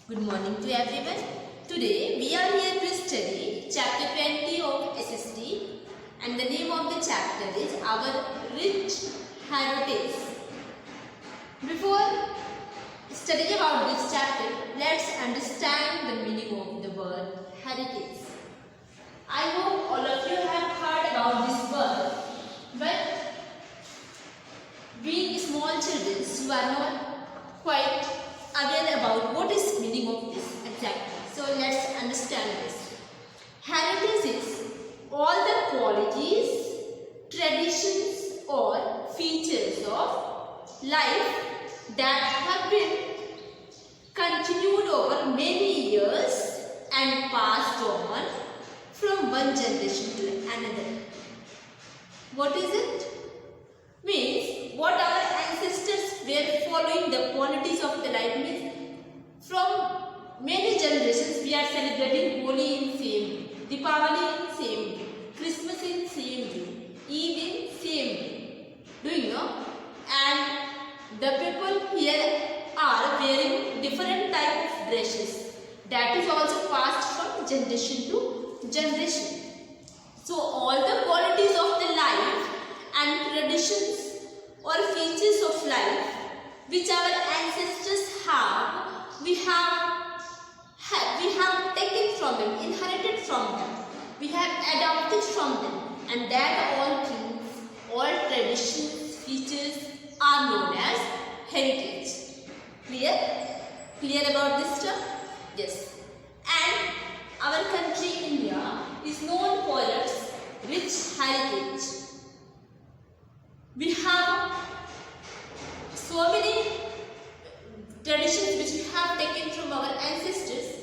Good morning to everyone. Today we are here to study chapter 20 of SST and the name of the chapter is Our Rich Heritage. Before studying about this chapter, let's understand the meaning of the word heritage. I hope all of you have heard about this word, but being small children, you are not quite aware about what is meaning of this exactly. So let's understand this. Heritage is all the qualities, traditions or features of life that have been continued over many years and passed on from one generation to another. What is it? Means what our ancestors were following the qualities of the life means from many generations we are celebrating Holi in same way, Deepavali in same way, Christmas in same way, Eid in same way. Do you know? And the people here are wearing different type of dresses that is also passed from generation to generation. So all the qualities of the life and traditions or features of life which our ancestors have, we have taken from them, inherited from them, we have adopted from them, and that all things, all traditions, features are known as heritage. Clear? Clear about this term? Yes. And our country India is known for its rich heritage. We have so many traditions which we have taken from our ancestors,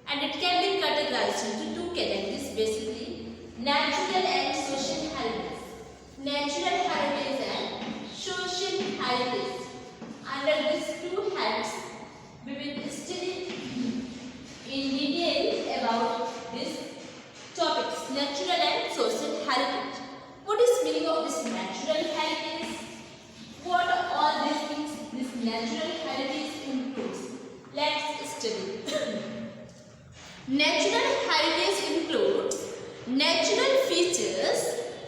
and it can be categorized into two categories basically: natural and social heritage. Natural heritage and social heritage. Under these two heads, we will study in detail about these topics: natural and social heritage. What is meaning of this natural heritage? What all these things this natural heritage includes? Let's study. Natural heritage includes natural features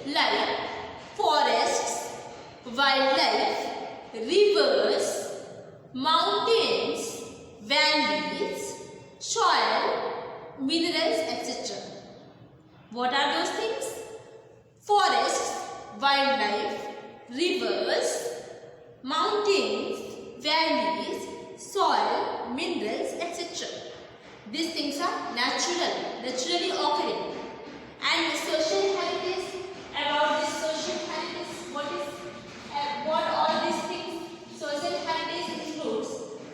like forests, wildlife, rivers, mountains, valleys, soil, minerals, etc. What are those things? Forests, wildlife, rivers, mountains, valleys, soil, minerals, etc. These things are naturally occurring. And the social heritage, about this social heritage, what all these things social heritage includes?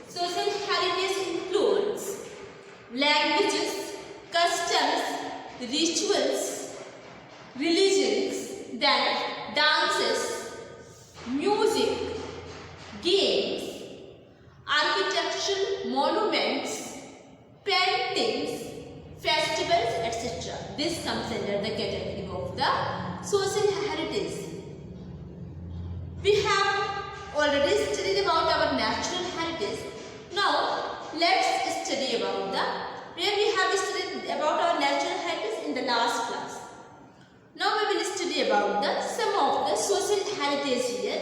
Social heritage includes languages, customs, rituals, religions, then dances, music, games, architectural monuments, paintings, festivals, etc. This comes under the category of the social heritage. We have already studied about our natural heritage. Now let's study about where we have studied about our natural heritage in the last class. Now we will study about some of the social heritage here.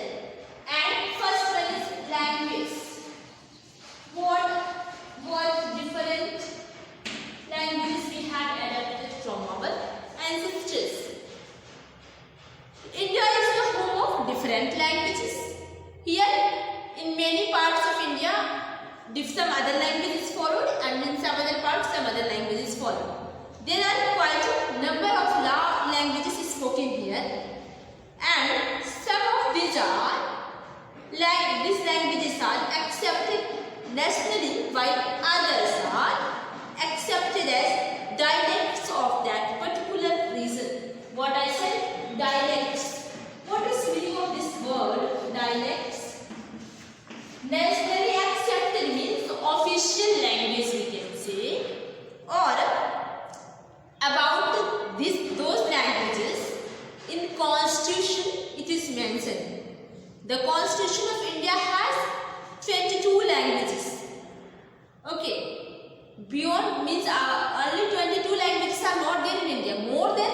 And first one is language. What different languages we have adapted from our ancestors. India is the home of different languages. Here in many parts of India, some other languages followed, and in some other parts some other languages followed. There are quite a number of languages spoken here, and some of these languages are accepted nationally while others are accepted as dialects of that particular region. What I said? Dialects. What is the meaning of this word? Dialects. Nationally accepted means official language we can say, or about those languages in constitution it is mentioned. The constitution of India has 22 languages. Okay. Beyond means only 22 languages are not there in India. More than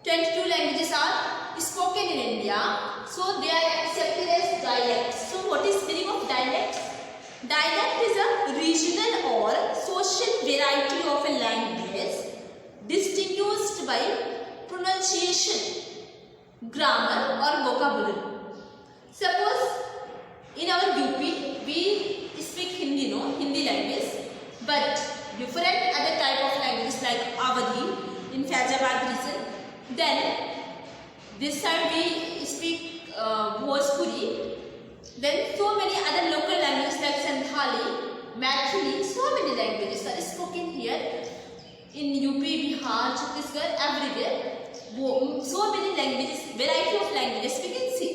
22 languages are spoken in India. So they are accepted as dialects. So what is meaning of dialect? Dialect is a regional or social variety of a language distinguished by pronunciation, grammar or vocabulary. Suppose in our UP we speak Hindi, Hindi language, but different other type of languages like Awadhi in Faizabad region. Then this side we speak Bhojpuri. Then so many other local languages like Santhali, Maithili, so many languages are spoken here in UP, Bihar, Chhattisgarh, everywhere. So many languages, variety of languages we can see.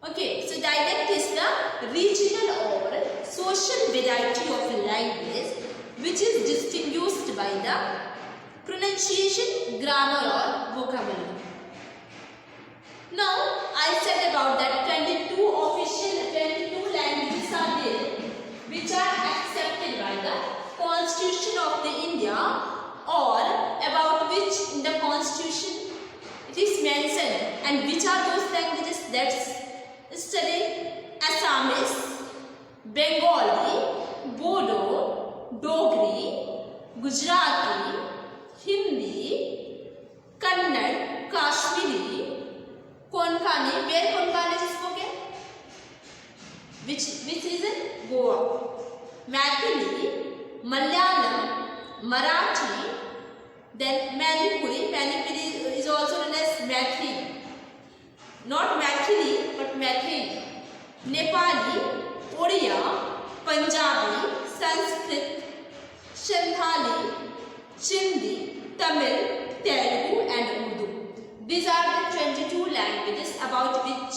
Okay, so dialect is the regional or social variety of a language which is distinguished by the pronunciation, grammar or vocabulary. Now, I said about that 22 languages are there which are accepted by the Constitution of the India, or about which in the Constitution it is mentioned. And which are those languages? Let's study Assamese, Bengali, Bodo, Dogri, Gujarati, Hindi, Kannada, Kashmiri, Konkani. Where Konkani is spoken? Which is in Goa. Maithili, Malayalam, Marathi, then Manipuri. Manipuri is also known as Maithili. Not Maithili, but Maithili. Nepali, Oriya, Punjabi, Sanskrit, Shanthali, Chindi, Tamil, Telugu and Urdu. These are the 22 languages about which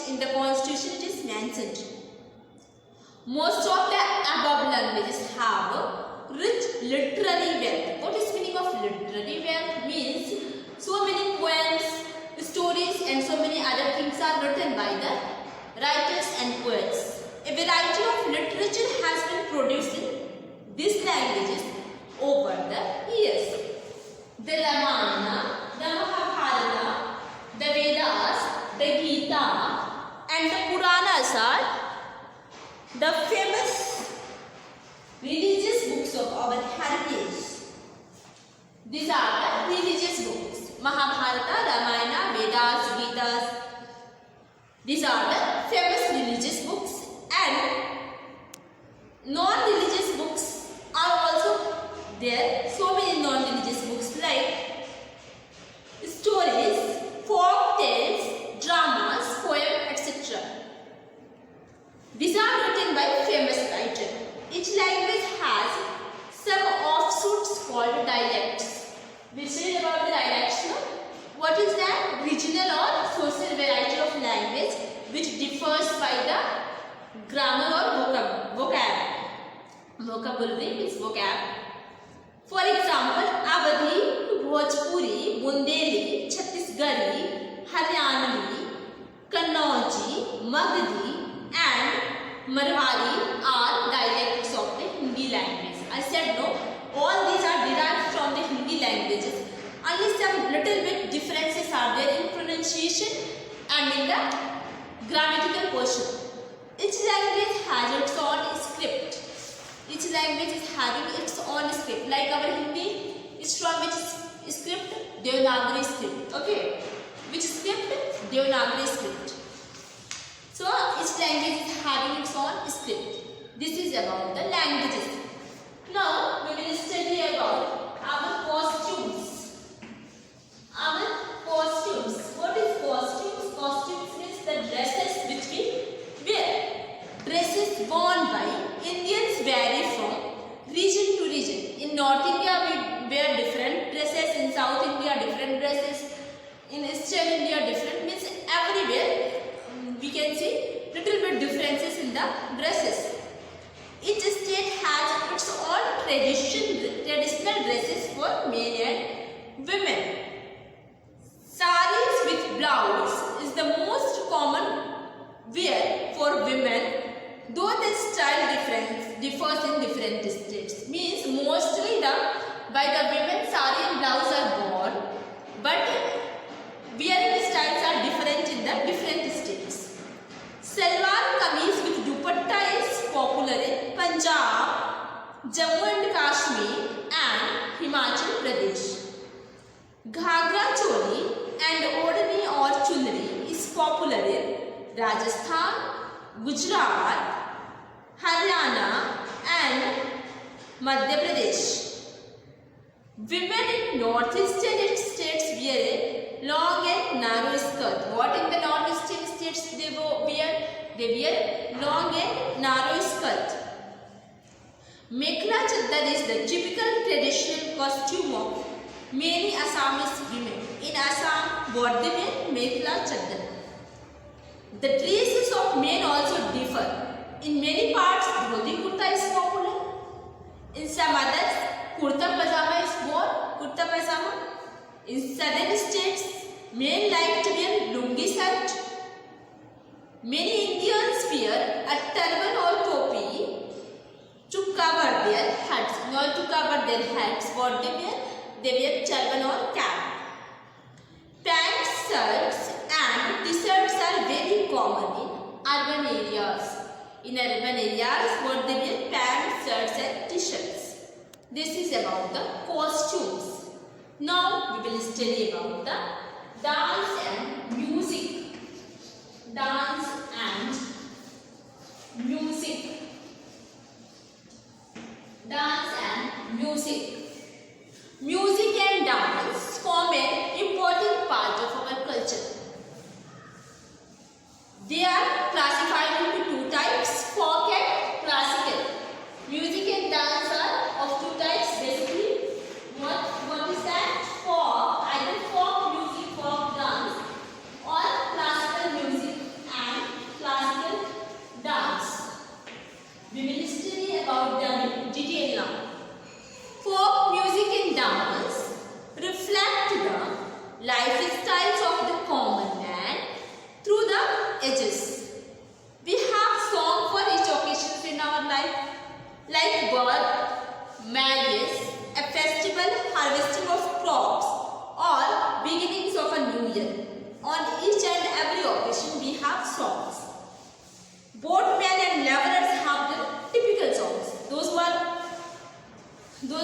in the Constitution it is mentioned. Most of the above languages have rich literary wealth. What is meaning of literary wealth? Means so many poems, stories and so many other things are written by the writers and poets. A variety of literature has been produced in these languages over the years. The Ramayana, the Mahabharata, the Vedas, the Gita and the Puranas are the famous religious books of our heritage. These are the religious books. Mahabharata, Ramayana, Vedas, Gitas. These are the famous religious books, and non-religious books are also there. So many non-religious books like stories, folk tales, dramas, poems, etc. These are written by famous writers. Each language has some offshoots called dialects. We said about the dialects, no? What is that? Regional or social variety of language which differs by the grammar or vocab. Vocabulary means vocab. For example, Awadhi, Bhojpuri, Bundeli, Chhattisgarhi, Haryanvi, Kannauji, Magadhi and Marwari are dialects of the Hindi language. I said no, all these are derived from the Hindi languages. Only some little bit differences are there in pronunciation and in the grammatical portion. Each language has its own script. Each language is having its own script. Like our Hindi is from which script? Devanagari script. Okay. Which script? Devanagari script. So each language is having its own script. This is about the languages. Now we will study about our costumes. Our costumes. What is costumes? Costumes means the dresses which we wear. Dresses worn by Indians vary from region to region. In North India we wear different dresses. In South India different dresses. In Eastern India different. Means everywhere we can see little bit differences in the dresses. Each state has its own traditional dresses for men and women. Saris with blouse is the most common wear for women, though differs in different states. Means mostly by the women sari and blouse are worn, but wearing styles are different in the different states. Salwar kameez with dupatta is popular in Punjab, Jammu and Kashmir and Himachal Pradesh. Ghagra choli and odhani or chunri is popular in Rajasthan, Gujarat, Haryana and Madhya Pradesh. Women in northeastern states wear a long and narrow skirt. What in the northeastern states they wear? They wear long and narrow skirt. Mekhla Chaddar is the typical traditional costume of many Assamese women. In Assam, what they wear? Mekhla Chaddar. The dresses of men also differ. In many parts, dhoti kurta is popular. In some others, kurta pajama is worn. Kurta pajama. In southern states, men like to wear lungi shirt. Many Indians wear a turban or topi to cover their heads. Not to cover their heads. What they wear? They wear turban or cap. Pants, shirts and t-shirts are very common in urban areas. In urban areas, what they wear? Pants, shirts and t-shirts. This is about the costumes. Now we will study about the dance and music. Dance and music. Dance and music. Music and dance form an important part of our culture. They are classified into two types, folk and classical. Music and dance are of two types basically. What is that? Folk, either folk music, folk dance, or classical music and classical dance. We will study about them in detail now. Folk music and dance reflect the lifestyles of the common man through the ages. We have songs for each occasion in our life, like birth, marriage, a festival, harvesting of crops, or beginnings of a new year. On each and every occasion, we have songs. Both men and laborers have the typical songs. Those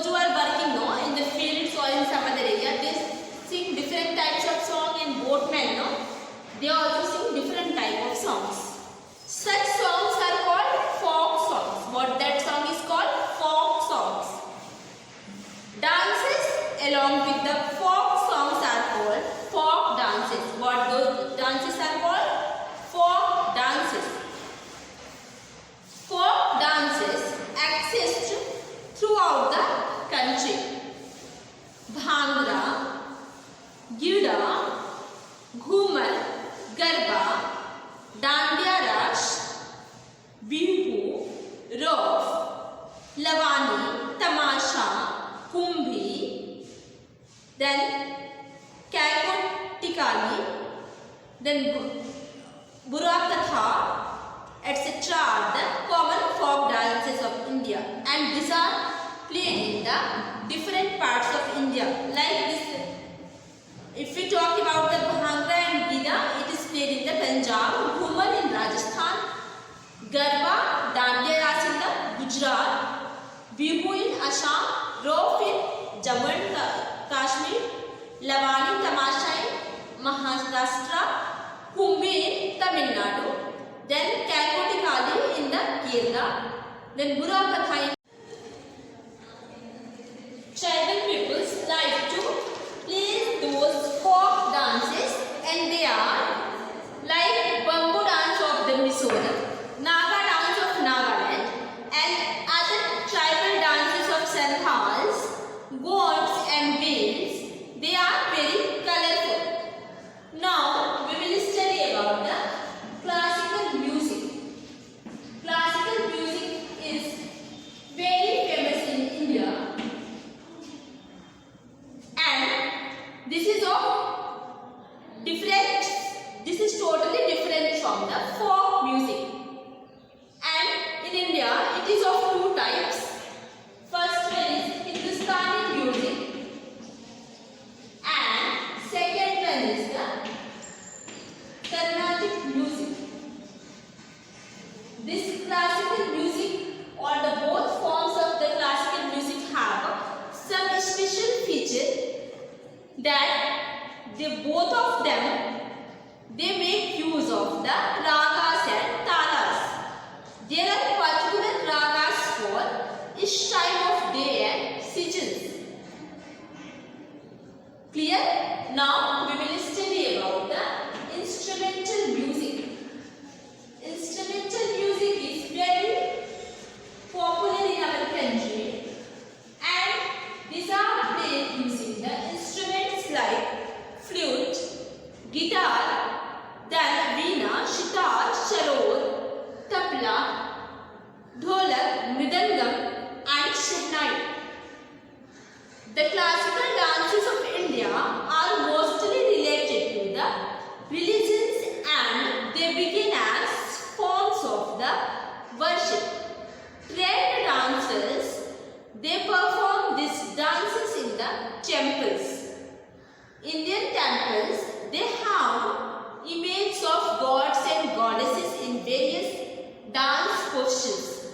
who are working in the fields or in some other area, they sing different types of song, and both men they also sing different type of songs. Such songs are called folk songs. What that song is called? Folk songs. Dances along with the folk songs are called folk dances. What those dances are called? Folk dances. Folk dances exist throughout the country. Bhangra, Gida, Ghumar, Garba, Dandiya Rash, Bihu, Rof, Lavani, Tamasha, Kumbhi, then Kaikot Tikali, then Burakatha, etc. are the common folk dances of India, and these are played in the different parts of India. Like this, if we talk about the Bhangra and Gida, it is played in the Punjab, Ghumar in Rajasthan, Garba, Dandiya Rash in the Gujarat, Bihu in Assam, Rof in Jammu and Kashmir, Lavani Tamasha in Maharashtra, Kumbhi in Tamil Nadu, then Kaikoti Kali in the Kerala, then Burakatha in. Tribal peoples like to play those folk dances, and they are like Bambu dance of the Mizoram, Naga dance of Nagaland, and other tribal dances of Santals, Gonds and Wales. They are very colorful. Now we will study about the classical music. Classical music is very famous in India, and this is of different both of them, they make use of the ragas and talas. There are particular ragas for each time of day and seasons. Clear? Now we will study about the instrumental music. Instrumental music is very popular in our country, and these are played using the instruments like flute, guitar, then veena, sitar, sarod, tabla, dholak, mridangam and shehnai. The classical dances of India are mostly related to the religions, and they begin as forms of the worship. Trained dancers, they perform these dances in the temples. Indian temples, they have images of gods and goddesses in various dance postures.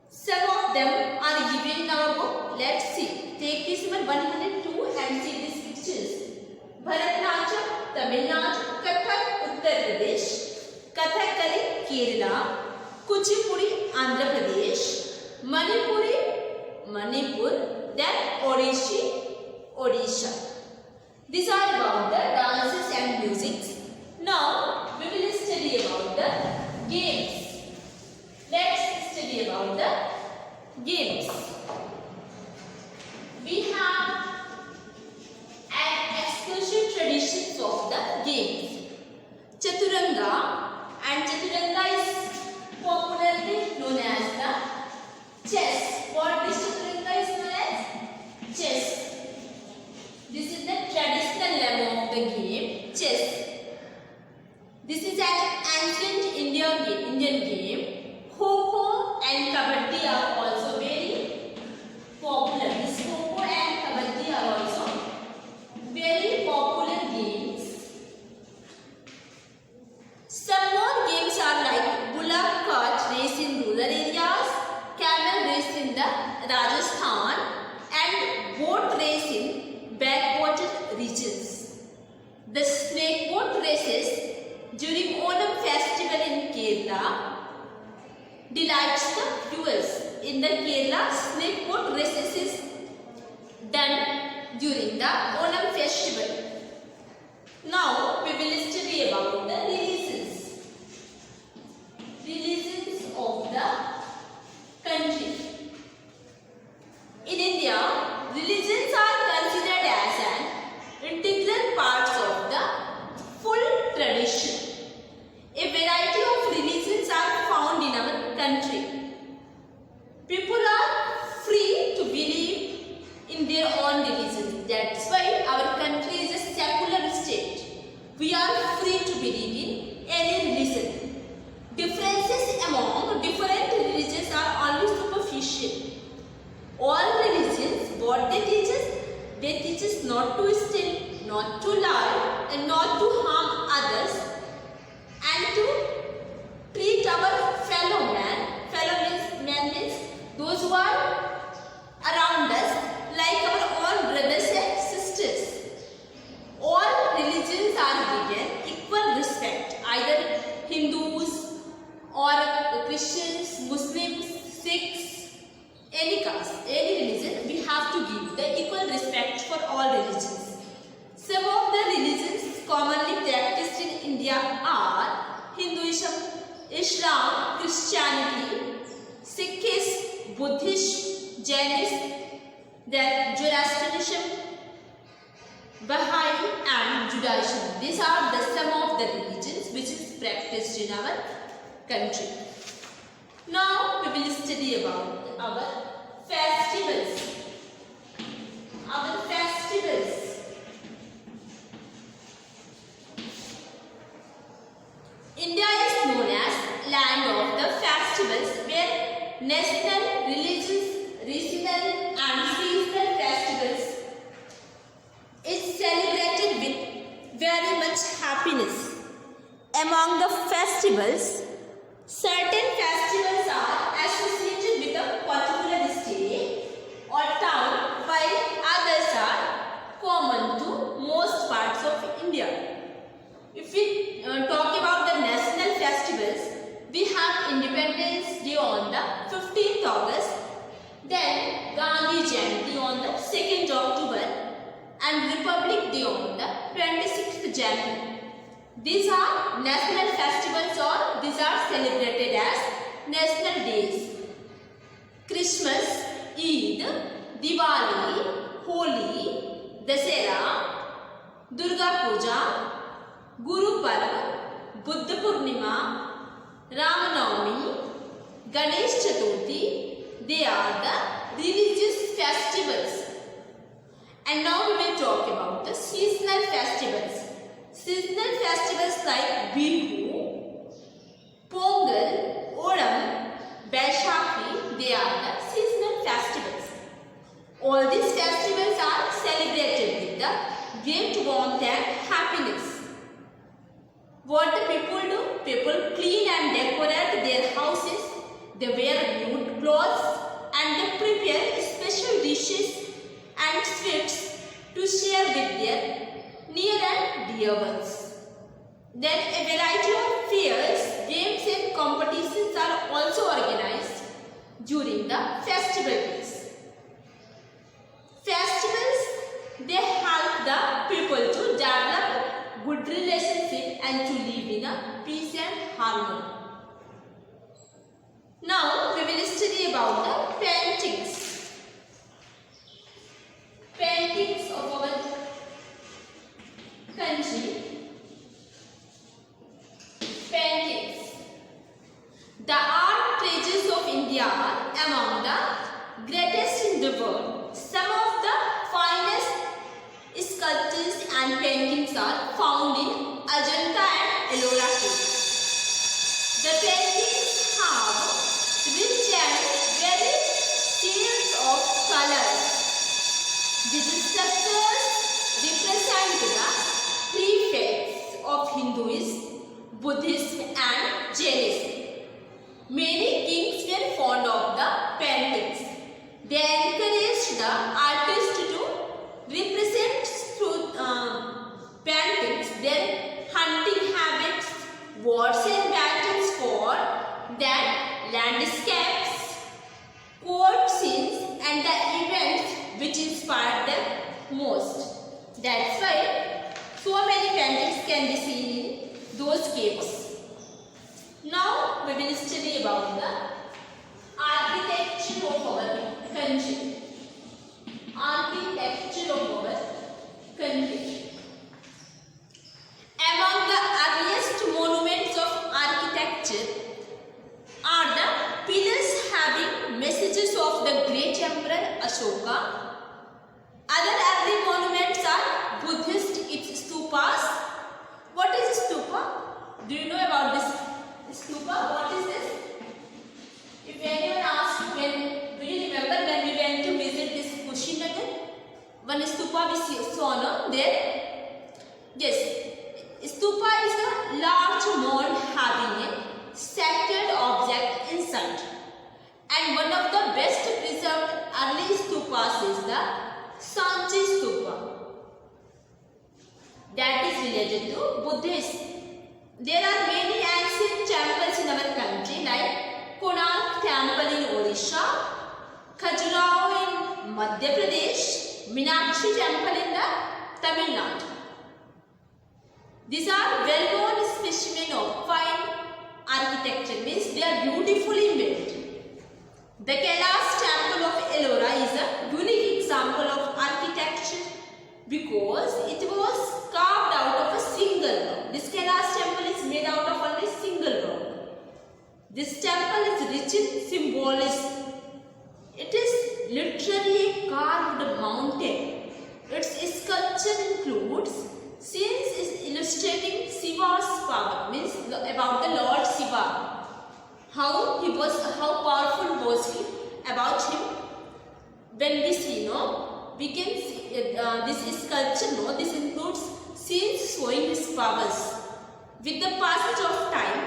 Some of them are given in our book. Let's see. Take this number 102 and see these pictures. Bharatanatyam, Tamil Nadu, Kathak, Uttar Pradesh, Kathakali, Kerala, Kuchipudi, Andhra Pradesh, Manipuri, Manipur, then Odissi, Odisha. These are about the dances and music. Now we will study about the games. Let's study about the games. We have an exclusive traditions of the games. Chaturanga, and Chaturanga is popularly known as the chess. What this Chaturanga is known as? Chess. This is the traditional name of the game, chess. This is an ancient Indian game. Kho-kho and kabaddi are also very popular. This kho-kho and kabaddi are also very popular games. Some more games are like bullock cart race in rural areas, camel race in the Rajasthan, and boat race in backwater regions. The snake boat races during Onam festival in Kerala delights the viewers. In the Kerala, snake boat races is done during the Onam festival. Now we will study about the religions. Religions of the country. In India, religions are considered as an integral part of the full tradition. A variety of religions are found in our country. People are free to believe in their own religion. That's why our country is a secular state. We are free to believe in any religion. Differences among different religions are only superficial. All religions, what they teach us not to steal, not to lie, and not to harm others, and to treat our fellow man means those who are around us like our own brothers and sisters. All religions are given equal respect, either Hindus or Christians, Muslims, Sikhs, any caste, any religion, we have to give the equal respect for all religions. Some of the religions commonly practiced in India are Hinduism, Islam, Christianity, Sikhism, Buddhism, Jainism, then Zoroastrianism, Baha'i and Judaism. These are the some of the religions which is practiced in our country. Now we will study about our festivals. Our festivals. India is known as land of the festivals, where national, religious, regional and seasonal festivals is celebrated with very much happiness. Among the festivals, certain festivals are associated with a particular state or town, while others are common to most parts and Republic Day on the 26th January. These are national festivals or these are celebrated as national days. Christmas, Eid, Diwali, Holi, Dasera, Durga Puja, Guru Parv, Buddha Purnima, Ramanavami, Ganesh Chaturthi, they are the religious festivals. And now we will talk about the seasonal festivals. Seasonal festivals like Bihu, Pongal, Onam, Baishakhi, they are the seasonal festivals. All these festivals are celebrated with the great warmth and happiness. What the people do? People clean and decorate their houses. They wear new clothes and they prepare special dishes and sweets to share with their near and dear ones. Then a variety of fairs, games and competitions are also organized during the festival days. Festivals, they help the people to develop good relationship and to live in a peace and harmony. Now we will study about the paintings. Paintings of our country. Paintings. The art treasures of India are among the greatest in the world. Some of the finest sculptures and paintings are found in Ajanta and Ellora caves. The paintings have rich and varied shades of colors. These structures represent the three faiths of Hinduism, Buddhism and Jainism. Many kings were fond of the paintings. They encouraged the artist to represent through paintings their hunting habits, wars and battles for their landscapes, court scenes and the events which inspired them most. That's why so many paintings can be seen in those caves. Now we will study about the architecture of our country. Architecture of our country. Among the earliest monuments of architecture are the pillars having messages of the great emperor Ashoka. Other early monuments are Buddhist stupas. What is stupa? Do you know about this stupa? What is this? If anyone asks, do you remember when we went to visit this Kushinagar? One stupa we saw no? There? Yes. Stupa is a large mound having a sacred object inside. And one of the best preserved early stupas is the Sanchi Stupa. That is related to Buddhism. There are many ancient temples in our country like Konark Temple in Odisha, Khajuraho in Madhya Pradesh, Meenakshi Temple in the Tamil Nadu. These are well-known specimens of fine architecture, means they are beautifully made. The Kailash Temple of Ellora is a unique example of architecture because it was carved out of a single rock. This Kailash Temple is made out of only single rock. This temple is rich in symbolism. It is literally a carved mountain. Its sculpture includes scenes illustrating Shiva's power, means about the Lord Shiva. How powerful was he? About him. When we see, we can see this sculpture. This includes scenes showing his powers. With the passage of time,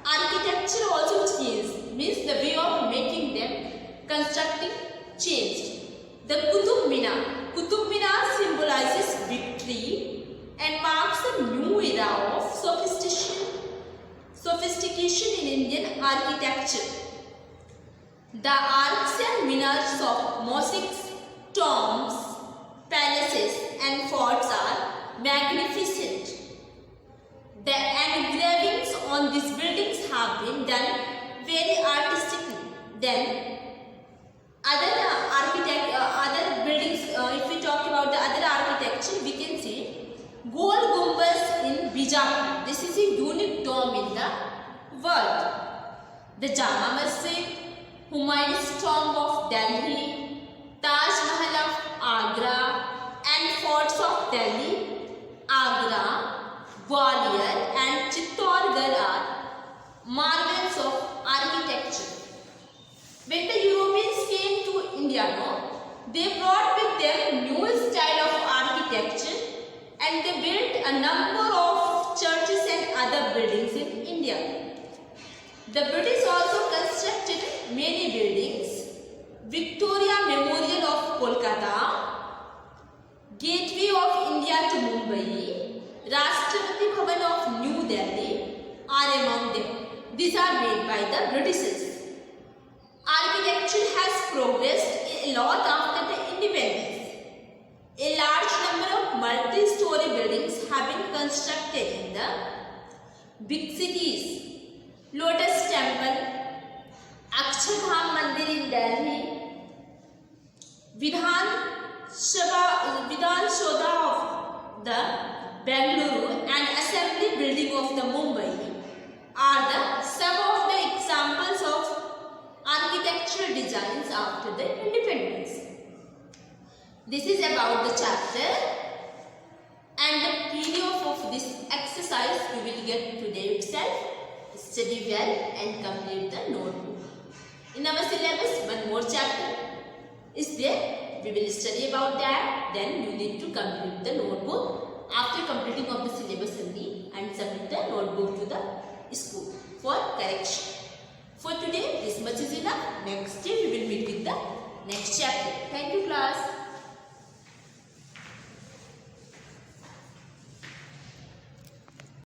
architecture also changed, means the way of making them, constructing changed. The Qutub Minar. Qutub Minar symbolizes victory and marks a new era of sophistication in Indian architecture. The arcs and minars of mosques, tombs, palaces and forts are magnificent. The engravings on these buildings have been done very artistically. Then other other buildings, if we talk about the other architecture, we can see Gol Gumbaz in Bijapur. This is a unique dome in the world. The Jama Masjid, Humayun's tomb of Delhi, Taj Mahal of Agra, and forts of Delhi, Agra, Gwalior, and Chittorgarh are marvels of architecture. When the Europeans came to India, they brought with them new style of architecture and they built a number of churches and other buildings in India. The British also constructed many buildings. Victoria Memorial of Kolkata, Gateway of India to Mumbai, Rashtrapati Bhavan of New Delhi are among them. These are made by the Britishers. Architecture has progressed a lot after the independence. A large number of multi-story buildings have been constructed in the big cities. Lotus Temple, Akshardham Mandir in Delhi, Vidhan Soda of the Bengaluru and Assembly Building of the Mumbai are some of the examples of architectural designs after the independence. This is about the chapter and the PDF of this exercise you will get today itself. Study well and complete the notebook. In our syllabus, one more chapter is there. We will study about that. Then you need to complete the notebook after completing of the syllabus only and submit the notebook to the school for correction. For today, this much is enough. Next day, we will meet with the next chapter. Thank you, class.